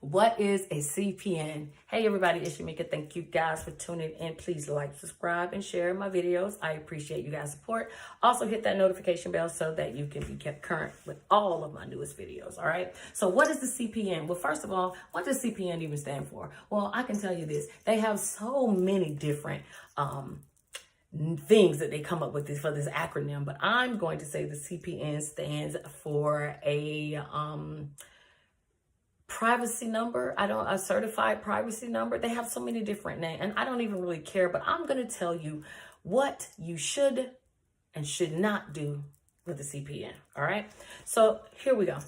What is a CPN? Hey everybody, it's Shamika. Thank you guys for tuning in. Please like, subscribe, and share my videos. I appreciate you guys' support. Also hit that notification bell so that you can be kept current with all of my newest videos, all right? So what is the CPN? Well, first of all, what does CPN even stand for? Well, I can tell you this. They have so many different things that they come up with for this acronym, but I'm going to say the CPN stands for a privacy number. A certified privacy number. They have so many different names and I don't even really care, but I'm going to tell you what you should and should not do with the CPN. All right. So here we go.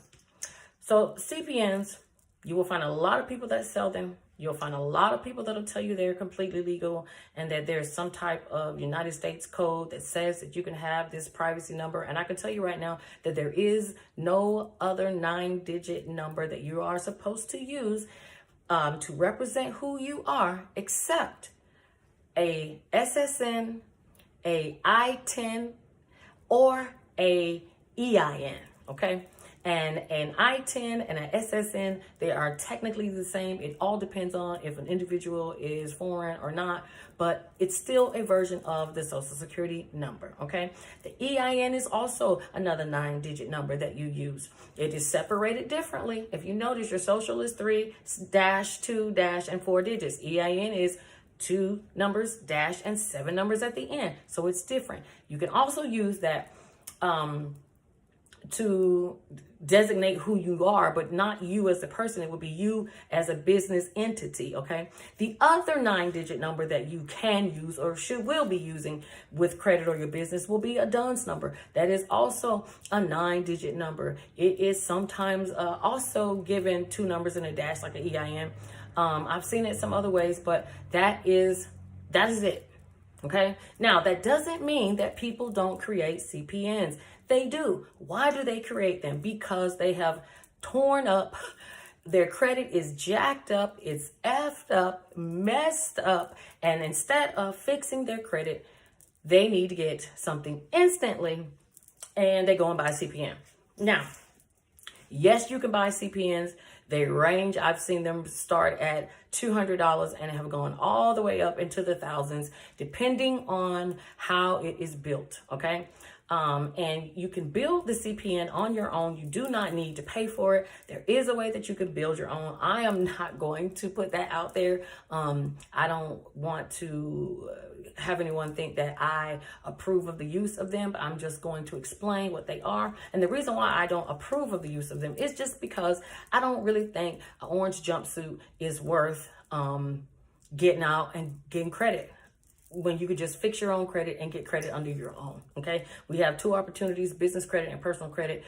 So CPNs, you will find a lot of people that sell them. You'll find a lot of people that'll tell you they're completely legal and that there's some type of United States code that says that you can have this privacy number. And I can tell you right now that there is no other 9-digit number that you are supposed to use to represent who you are except a SSN, a ITIN, or a EIN, okay? And an ITIN and an SSN, they are technically the same. It all depends on if an individual is foreign or not, but it's still a version of the Social Security number, okay? The EIN is also another 9-digit number that you use. It is separated differently. If you notice, your social is 3 dash 2 dash and 4 digits. EIN is 2 numbers dash and 7 numbers at the end. So it's different. You can also use that to designate who you are, but not you as a person. It would be you as a business entity, okay? The other 9-digit number that you can use or will be using with credit or your business will be a DUNS number. That is also a 9-digit number. It is sometimes also given 2 numbers and a dash like an EIN. I've seen it some other ways, but that is it. Okay. Now, that doesn't mean that people don't create CPNs. They do. Why do they create them? Because they have torn up. Their credit is jacked up. It's effed up, messed up. And instead of fixing their credit, they need to get something instantly. And they go and buy a CPN. Now, yes, you can buy CPNs. They range. I've seen them start at $200 and have gone all the way up into the thousands, depending on how it is built. Okay. And you can build the CPN on your own. You do not need to pay for it. There is a way that you can build your own. I am not going to put that out there. I don't want to have anyone think that I approve of the use of them, but I'm just going to explain what they are. And the reason why I don't approve of the use of them is just because I don't really think an orange jumpsuit is worth getting out and getting credit when you could just fix your own credit and get credit under your own, okay? We have 2 opportunities, business credit and personal credit.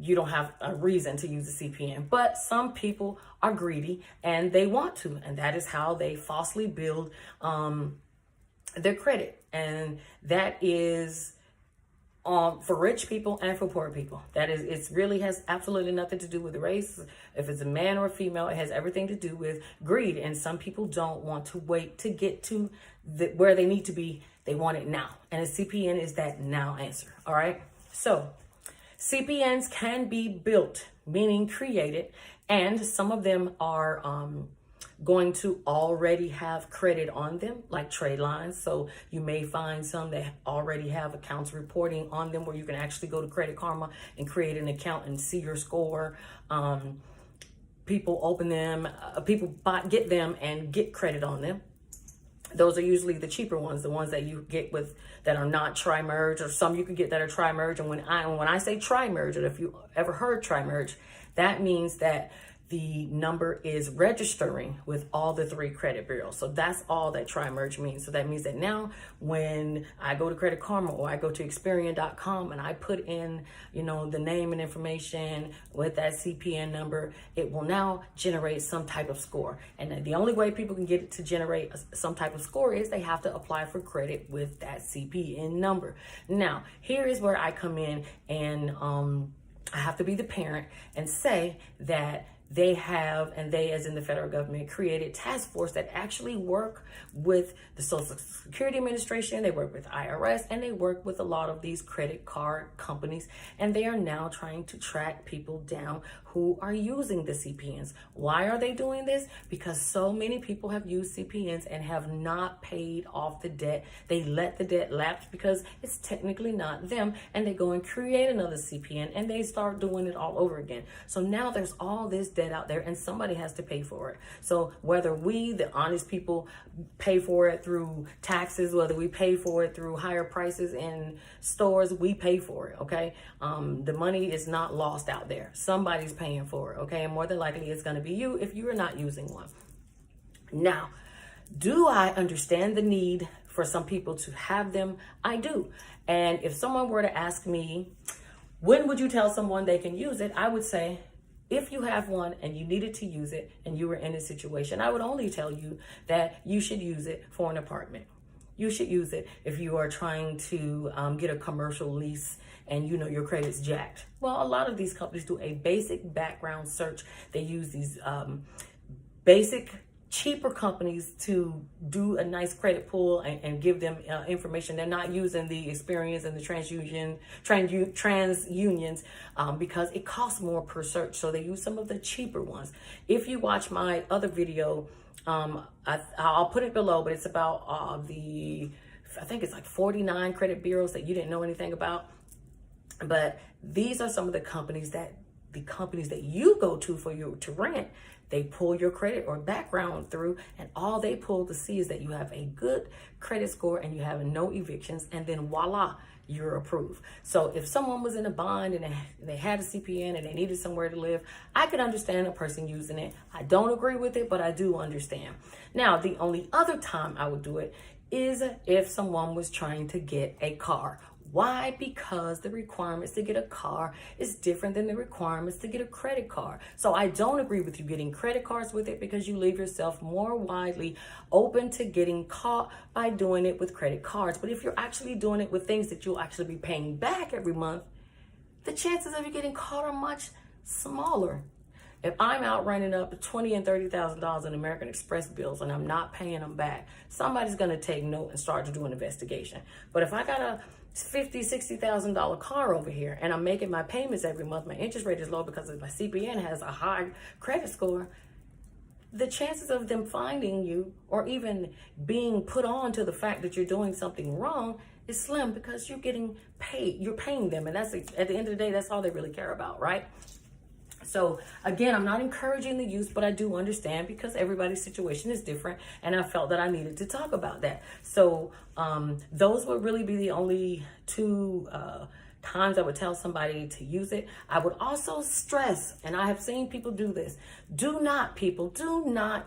You don't have a reason to use a CPN, but some people are greedy and they want to, and that is how they falsely build their credit. And that is for rich people and for poor people. That is, it really has absolutely nothing to do with race. If it's a man or a female, it has everything to do with greed. And some people don't want to wait to get to where they need to be. They want it now. And a CPN is that now answer. All right. So CPNs can be built, meaning created, and some of them are going to already have credit on them, like trade lines. So you may find some that already have accounts reporting on them where you can actually go to Credit Karma and create an account and see your score. People open them, get them and get credit on them. Those are usually the cheaper ones, the ones that you get with that are not tri-merge, or some you can get that are tri-merge. And when I say tri-merge, or if you ever heard tri-merge, that means that the number is registering with all the 3 credit bureaus. So that's all that tri-merge means. So that means that now when I go to Credit Karma or I go to Experian.com and I put in, the name and information with that CPN number, it will now generate some type of score. And the only way people can get it to generate some type of score is they have to apply for credit with that CPN number. Now, here is where I come in and I have to be the parent and say that they have, and they as in the federal government, created task force that actually work with the Social Security Administration, they work with IRS, and they work with a lot of these credit card companies, and they are now trying to track people down who are using the CPNs. Why are they doing this? Because so many people have used CPNs and have not paid off the debt. They let the debt lapse because it's technically not them, and they go and create another CPN and they start doing it all over again. So now there's all this debt out there and somebody has to pay for it. So whether we, the honest people, pay for it through taxes, whether we pay for it through higher prices in stores, we pay for it, okay? The money is not lost out there. Somebody's paying for it, okay? And more than likely it's going to be you if you are not using one. Now, do I understand the need for some people to have them? I do. And if someone were to ask me, when would you tell someone they can use it? I would say, if you have one and you needed to use it and you were in a situation, I would only tell you that you should use it for an apartment. You should use it if you are trying to get a commercial lease and you know your credit's jacked. Well, a lot of these companies do a basic background search. They use these basic, cheaper companies to do a nice credit pull and give them information. They're not using the Experian and the TransUnions because it costs more per search. So they use some of the cheaper ones. If you watch my other video, I'll put it below, but it's about I think it's like 49 credit bureaus that you didn't know anything about. But these are some of the companies that you go to for you to rent. They pull your credit or background through, and all they pull to see is that you have a good credit score and you have no evictions, and then voila, you're approved. So if someone was in a bind and they had a CPN and they needed somewhere to live, I could understand a person using it. I don't agree with it, but I do understand. Now, the only other time I would do it is if someone was trying to get a car. Why? Because the requirements to get a car is different than the requirements to get a credit card. So I don't agree with you getting credit cards with it because you leave yourself more widely open to getting caught by doing it with credit cards. But if you're actually doing it with things that you'll actually be paying back every month, the chances of you getting caught are much smaller. If I'm out running up $20,000 and $30,000 in American Express bills and I'm not paying them back, somebody's going to take note and start to do an investigation. But if I got a $50,000, $60,000 car over here and I'm making my payments every month, my interest rate is low because my CPN has a high credit score, the chances of them finding you or even being put on to the fact that you're doing something wrong is slim because you're getting paid. You're paying them, and that's, at the end of the day, that's all they really care about, right? So again, I'm not encouraging the use, but I do understand because everybody's situation is different, and I felt that I needed to talk about that. So those would really be the only two times I would tell somebody to use it. I would also stress, and I have seen people do this, do not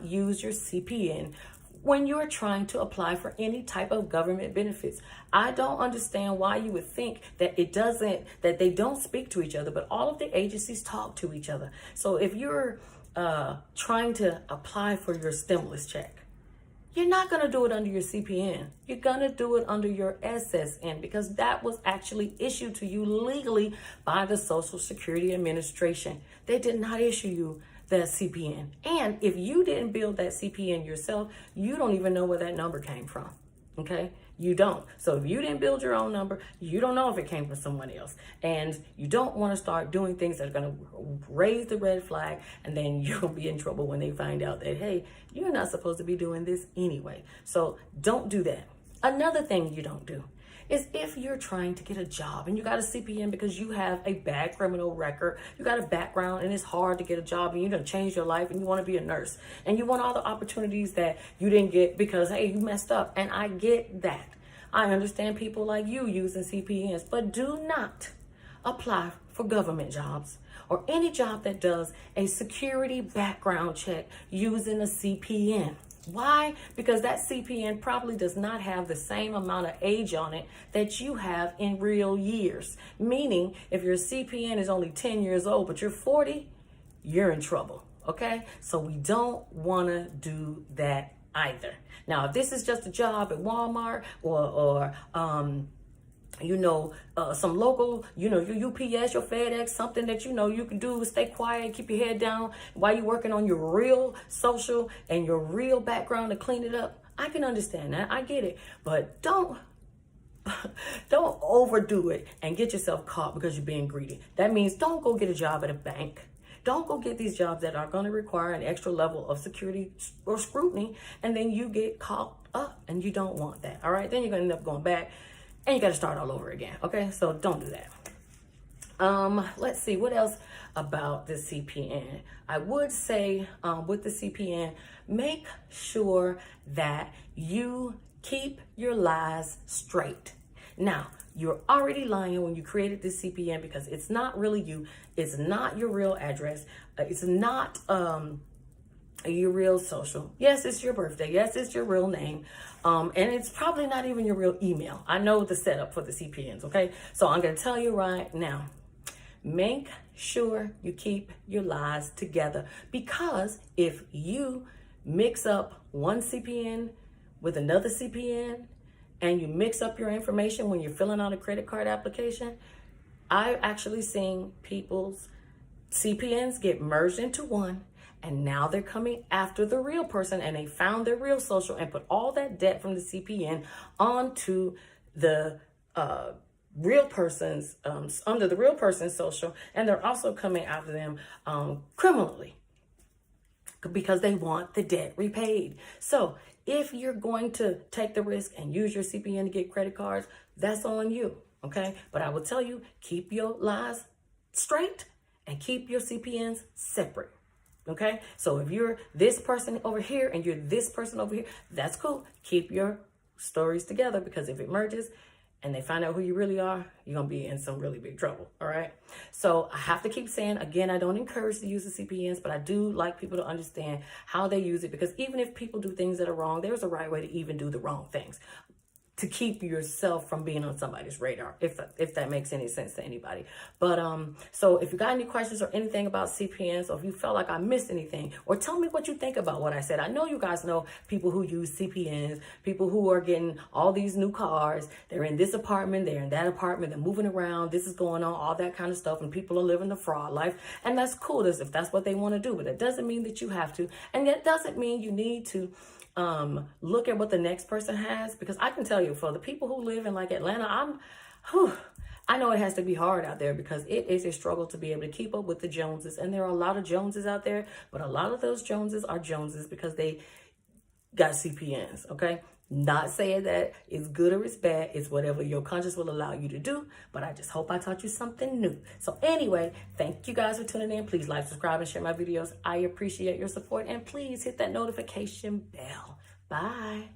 use your CPN when you're trying to apply for any type of government benefits. I don't understand why you would think that that they don't speak to each other, but all of the agencies talk to each other. So if you're trying to apply for your stimulus check, you're not gonna do it under your CPN. You're gonna do it under your SSN because that was actually issued to you legally by the Social Security Administration. They did not issue you the CPN. And if you didn't build that CPN yourself, you don't even know where that number came from, okay? You don't. So if you didn't build your own number, you don't know if it came from someone else. And you don't want to start doing things that are going to raise the red flag, and then you'll be in trouble when they find out that, hey, you're not supposed to be doing this anyway. So don't do that. Another thing you don't do is if you're trying to get a job and you got a CPN because you have a bad criminal record, you got a background and it's hard to get a job and you're going to change your life and you want to be a nurse and you want all the opportunities that you didn't get because, hey, you messed up. And I get that. I understand people like you using CPNs, but do not apply for government jobs or any job that does a security background check using a CPN. Why? Because that CPN probably does not have the same amount of age on it that you have in real years. Meaning, if your CPN is only 10 years old, but you're 40, you're in trouble, okay? So we don't want to do that either. Now, if this is just a job at Walmart or some local, your UPS, your FedEx, something that you can do, stay quiet, keep your head down while you're working on your real social and your real background to clean it up. I can understand that. I get it. But don't overdo it and get yourself caught because you're being greedy. That means don't go get a job at a bank. Don't go get these jobs that are going to require an extra level of security or scrutiny, and then you get caught up, and you don't want that. All right, then you're going to end up going back and you got to start all over again. Okay, so don't do that. Let's see what else about the CPN. I would say with the CPN, make sure that you keep your lies straight. Now, you're already lying when you created this CPN because it's not really you. It's not your real address. It's not your real social. Yes, it's your birthday. Yes, it's your real name. And it's probably not even your real email. I know the setup for the CPNs, okay? So I'm going to tell you right now, make sure you keep your lies together, because if you mix up one CPN with another CPN and you mix up your information when you're filling out a credit card application, I've actually seen people's CPNs get merged into one, and now they're coming after the real person, and they found their real social and put all that debt from the CPN onto the real person's, under the real person's social, and they're also coming after them criminally because they want the debt repaid. So if you're going to take the risk and use your CPN to get credit cards, that's on you, okay? But I will tell you, keep your lies straight and keep your CPNs separate, okay? So if you're this person over here and you're this person over here, that's cool. Keep your stories together, because if it merges and they find out who you really are, you're going to be in some really big trouble, all right? So I have to keep saying, again, I don't encourage the use of CPNs, but I do like people to understand how they use it, because even if people do things that are wrong, there's a right way to even do the wrong things to keep yourself from being on somebody's radar, if that makes any sense to anybody. But so if you got any questions or anything about CPNs, or if you felt like I missed anything, or tell me what you think about what I said. I know you guys know people who use CPNs, people who are getting all these new cars. They're in this apartment, they're in that apartment, they're moving around, this is going on, all that kind of stuff, and people are living the fraud life. And that's cool if that's what they want to do, but it doesn't mean that you have to. And that doesn't mean you need to look at what the next person has, because I can tell you, for the people who live in like Atlanta, I know it has to be hard out there, because it is a struggle to be able to keep up with the Joneses. And there are a lot of Joneses out there, but a lot of those Joneses are Joneses because they got CPNs, okay? Not saying that it's good or it's bad. It's whatever your conscience will allow you to do. But I just hope I taught you something new. So anyway, thank you guys for tuning in. Please like, subscribe, and share my videos. I appreciate your support. And please hit that notification bell. Bye.